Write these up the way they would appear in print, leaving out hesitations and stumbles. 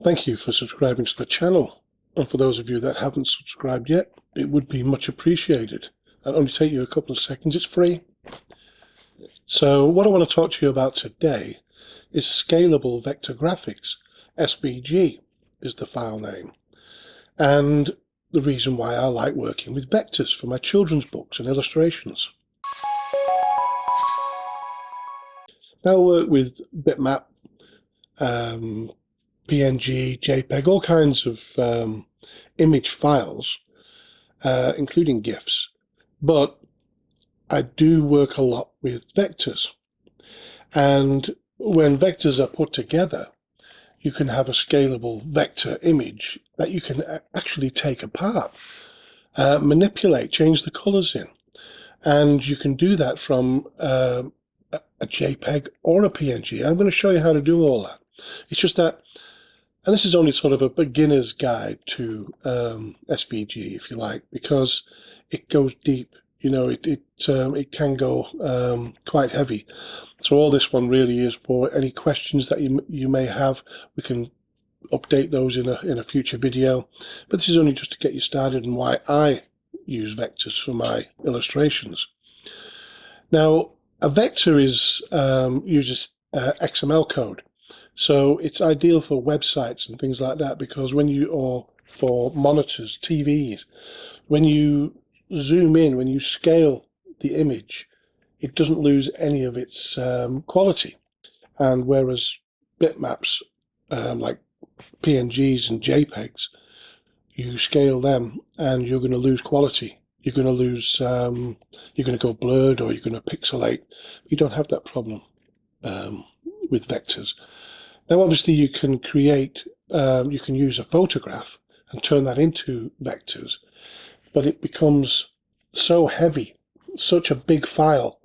Thank you for subscribing to the channel, and for those of you that haven't subscribed yet, it would be much appreciated. It'll only take you a couple of seconds, it's free. So what I want to talk to you about today is scalable vector graphics. SVG is the file name, and the reason why I like working with vectors for my children's books and illustrations. Now I work with bitmap, PNG, Jpeg, all kinds of image files, including GIFs, but I do work a lot with vectors. And when vectors are put together, you can have a scalable vector image that you can actually take apart, manipulate, change the colors in. And you can do that from a Jpeg or a PNG. I'm going to show you how to do all that. It's just that, and this is only sort of a beginner's guide to SVG, if you like, because it goes deep. You know, it can go quite heavy. So all this one really is for any questions that you may have. We can update those in a future video. But this is only just to get you started and why I use vectors for my illustrations. Now, a vector uses XML code. So it's ideal for websites and things like that, because or for monitors, TVs, when you zoom in, when you scale the image, it doesn't lose any of its quality. And whereas bitmaps like PNGs and JPEGs, you scale them and you're going to lose quality. You're going to lose, you're going to go blurred, or you're going to pixelate. You don't have that problem with vectors. Now, obviously, you can create, you can use a photograph and turn that into vectors, but it becomes so heavy, such a big file,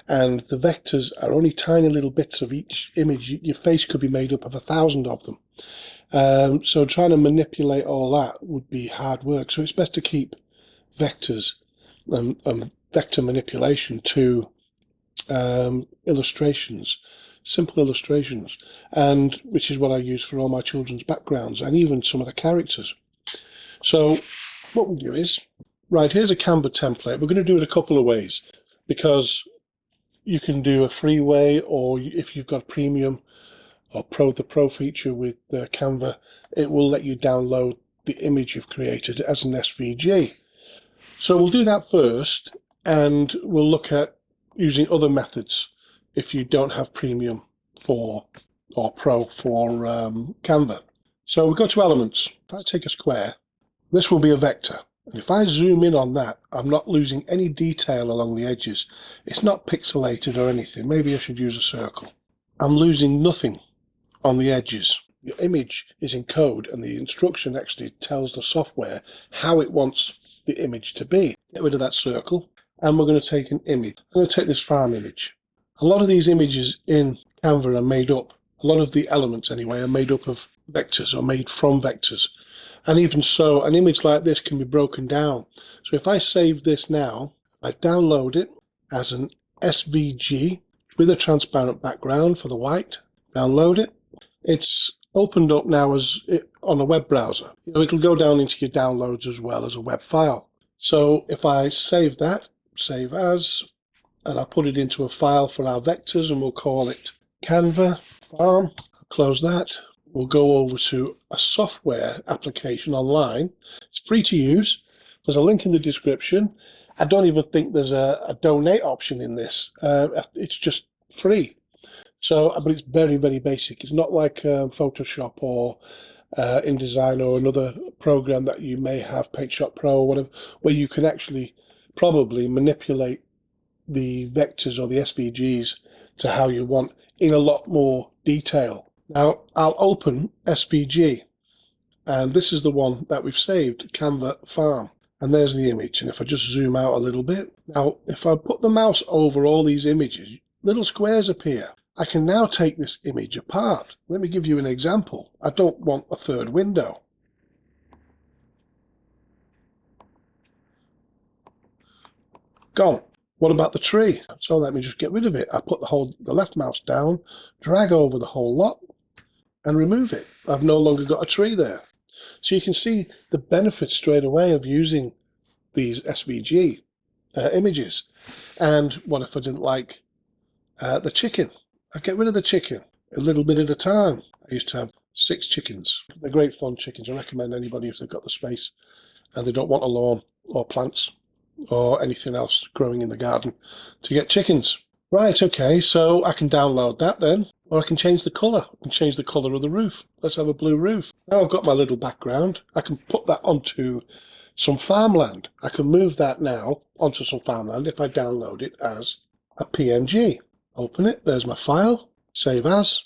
and the vectors are only tiny little bits of each image. Your face could be made up of 1,000 of them. So trying to manipulate all that would be hard work. So it's best to keep vectors and vector manipulation to illustrations, simple illustrations, and which is what I use for all my children's backgrounds and even some of the characters. So what we'll do is, right, here's a Canva template. We're going to do it a couple of ways, because you can do a free way, or if you've got premium or the pro feature with Canva, it will let you download the image you've created as an SVG. So we'll do that first, and we'll look at using other methods if you don't have premium or pro for Canva. So we go to elements. If I take a square, this will be a vector. And if I zoom in on that, I'm not losing any detail along the edges. It's not pixelated or anything. Maybe I should use a circle. I'm losing nothing on the edges. Your image is in code, and the instruction actually tells the software how it wants the image to be. Get rid of that circle, and we're going to take an image. I'm going to take this farm image. A lot of these images in Canva are made up, a lot of the elements anyway, are made up of vectors, or made from vectors. And even so, an image like this can be broken down. So if I save this now, I download it as an SVG with a transparent background for the white, download it. It's opened up now on a web browser. It'll go down into your downloads as well as a web file. So if I save that, save as, and I'll put it into a file for our vectors, and we'll call it Canva Farm. Close that. We'll go over to a software application online. It's free to use. There's a link in the description. I don't even think there's a donate option in this. It's just free. So, but it's very, very basic. It's not like Photoshop or InDesign or another program that you may have, PaintShop Pro or whatever, where you can actually probably manipulate the vectors or the SVGs to how you want in a lot more detail. Now, I'll open SVG, and this is the one that we've saved, Canva Farm. And there's the image. And if I just zoom out a little bit, now, if I put the mouse over all these images, little squares appear. I can now take this image apart. Let me give you an example. I don't want a third window. Gone. What about the tree? So let me just get rid of it. I put the left mouse down, drag over the whole lot, and remove it. I've no longer got a tree there. So you can see the benefit straight away of using these SVG images. And what if I didn't like the chicken? I'd get rid of the chicken a little bit at a time. I used to have 6 chickens. They're great fun chickens. I recommend anybody if they've got the space and they don't want a lawn or plants or anything else growing in the garden to get chickens. Right, okay, so I can download that then, or I can change the colour. I can change the colour of the roof. Let's have a blue roof. Now I've got my little background. I can put that onto some farmland. I can move that now onto some farmland if I download it as a PNG. Open it, there's my file, save as,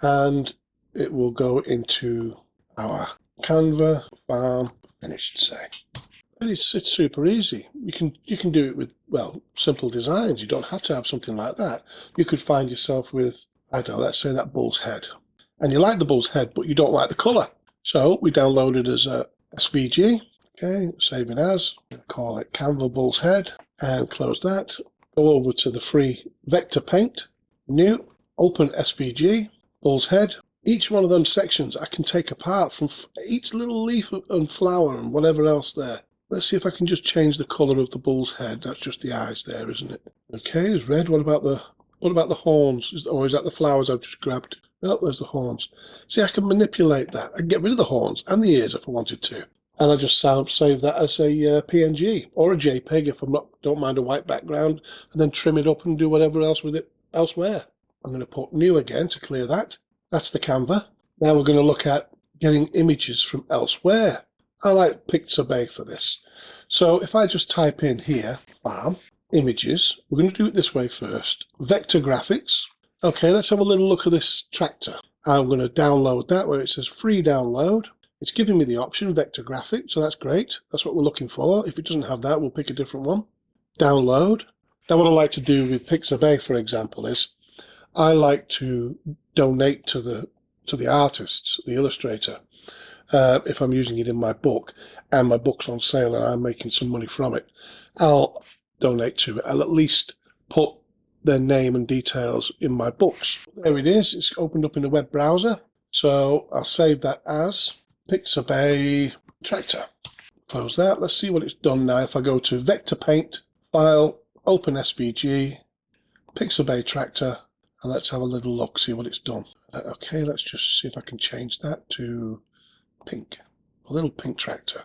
and it will go into our Canva farm finished, say. And it's super easy. You can do it with, well, simple designs. You don't have to have something like that. You could find yourself with, I don't know, let's say that bull's head. And you like the bull's head, but you don't like the colour. So we download it as a SVG. Okay, save it as. Call it Canva bull's head and close that. Go over to the free vector paint. New, open SVG, bull's head. Each one of them sections I can take apart from each little leaf and flower and whatever else there. Let's see if I can just change the colour of the bull's head. That's just the eyes there, isn't it? Okay, it's red. What about the horns? Is that the flowers I've just grabbed? Oh, there's the horns. See, I can manipulate that. I can get rid of the horns and the ears if I wanted to. And I just save that as a PNG or a Jpeg if don't mind a white background, and then trim it up and do whatever else with it elsewhere. I'm going to put new again to clear that. That's the Canva. Now we're going to look at getting images from elsewhere. I like Pixabay for this. So if I just type in here, farm, images, we're going to do it this way first. Vector graphics. Okay, let's have a little look at this tractor. I'm going to download that where it says free download. It's giving me the option vector graphic, so that's great. That's what we're looking for. If it doesn't have that, we'll pick a different one. Download. Now what I like to do with Pixabay, for example, is I like to donate to the artists, the illustrator. If I'm using it in my book and my book's on sale and I'm making some money from it, I'll donate to it. I'll at least put their name and details in my books. There it is. It's opened up in the web browser. So I'll save that as Pixabay Tractor. Close that. Let's see what it's done now. If I go to Vector Paint, File, Open SVG, Pixabay Tractor, and let's have a little look, see what it's done. Okay, let's just see if I can change that to pink, a little pink tractor.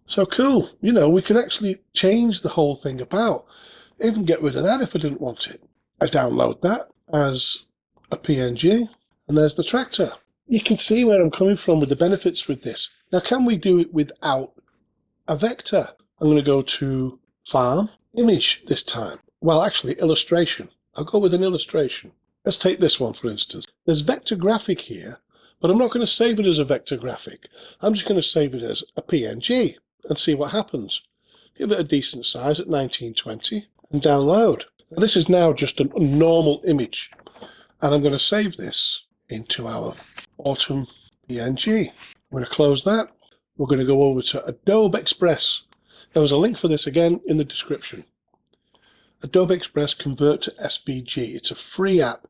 So cool, you know, we can actually change the whole thing about, even get rid of that if I didn't want it. I download that as a PNG, and there's the tractor. You can see where I'm coming from with the benefits with this. Now, can we do it without a vector? I'm going to go to Farm, Image this time. Well, actually, Illustration. I'll go with an illustration. Let's take this one, for instance. There's vector graphic here, but I'm not going to save it as a vector graphic. I'm just going to save it as a PNG and see what happens. Give it a decent size at 1920 and download. Now, this is now just a normal image, and I'm going to save this into our Autumn PNG. I'm going to close that. We're going to go over to Adobe Express. There's a link for this again in the description. Adobe Express Convert to SVG. It's a free app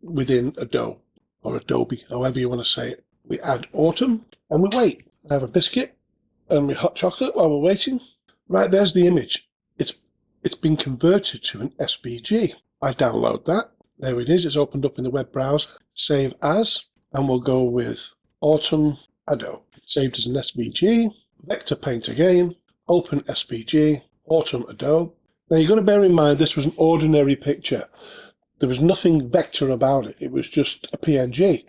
within Adobe, or Adobe, however you want to say it. We add Autumn and we wait. I have a biscuit and my hot chocolate while we're waiting. Right, there's the image. It's been converted to an SVG. I download that. There it is. It's opened up in the web browser. Save as, and we'll go with Autumn Adobe. It's saved as an SVG. Vector Paint again. Open SVG. Autumn Adobe. Now you've got to bear in mind this was an ordinary picture. There was nothing vector about it. It was just a PNG.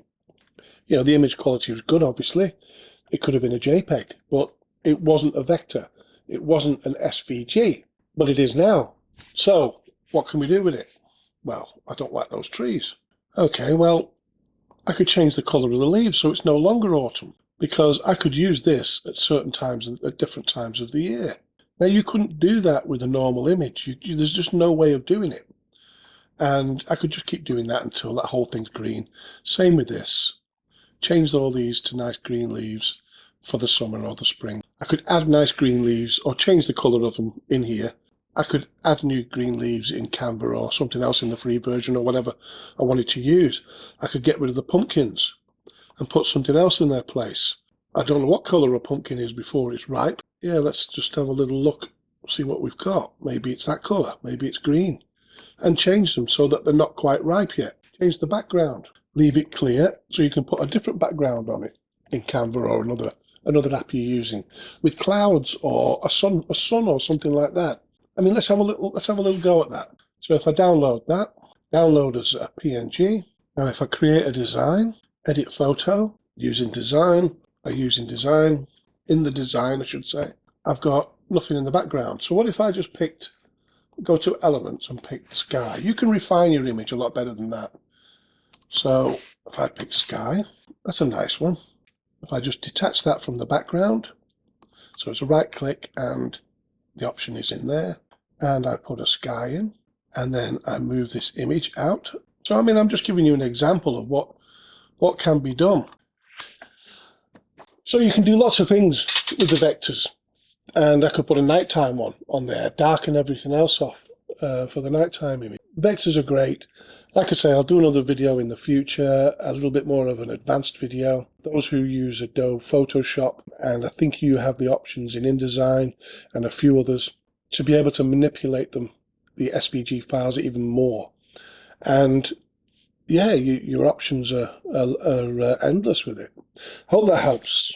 You know, the image quality was good, obviously. It could have been a JPEG, but it wasn't a vector. It wasn't an SVG, but it is now. So what can we do with it? Well, I don't like those trees. Okay, well, I could change the color of the leaves so it's no longer autumn, because I could use this at certain times, at different times of the year. Now, you couldn't do that with a normal image. There's just no way of doing it. And I could just keep doing that until that whole thing's green. Same with this. Change all these to nice green leaves for the summer or the spring. I could add nice green leaves or change the colour of them in here I could add new green leaves in Canva or something else in the free version or whatever I wanted to use. I could get rid of the pumpkins and put something else in their place. I don't know what colour a pumpkin is before it's ripe. Yeah, let's just have a little look, see what we've got. Maybe it's that colour, maybe it's green. And change them so that they're not quite ripe yet. Change the background. Leave it clear so you can put a different background on it in Canva or another app you're using, with clouds or a sun or something like that. I mean, let's have a little go at that. So if I download that, download as a PNG. Now if I create a design, edit photo, using design, in the design I should say, I've got nothing in the background. So what if I just go to elements and pick sky? You can refine your image a lot better than that. So if I pick sky, that's a nice one. If I just detach that from the background, so it's a right click and the option is in there, and I put a sky in, and then I move this image out. So I mean, I'm just giving you an example of what can be done. So you can do lots of things with the vectors, and I could put a nighttime one on there, darken everything else off for the nighttime image. Vectors are great. Like I say, I'll do another video in the future, a little bit more of an advanced video. Those who use Adobe Photoshop, and I think you have the options in InDesign and a few others to be able to manipulate them, the SVG files, even more. And yeah, your options are endless with it. Hope that helps.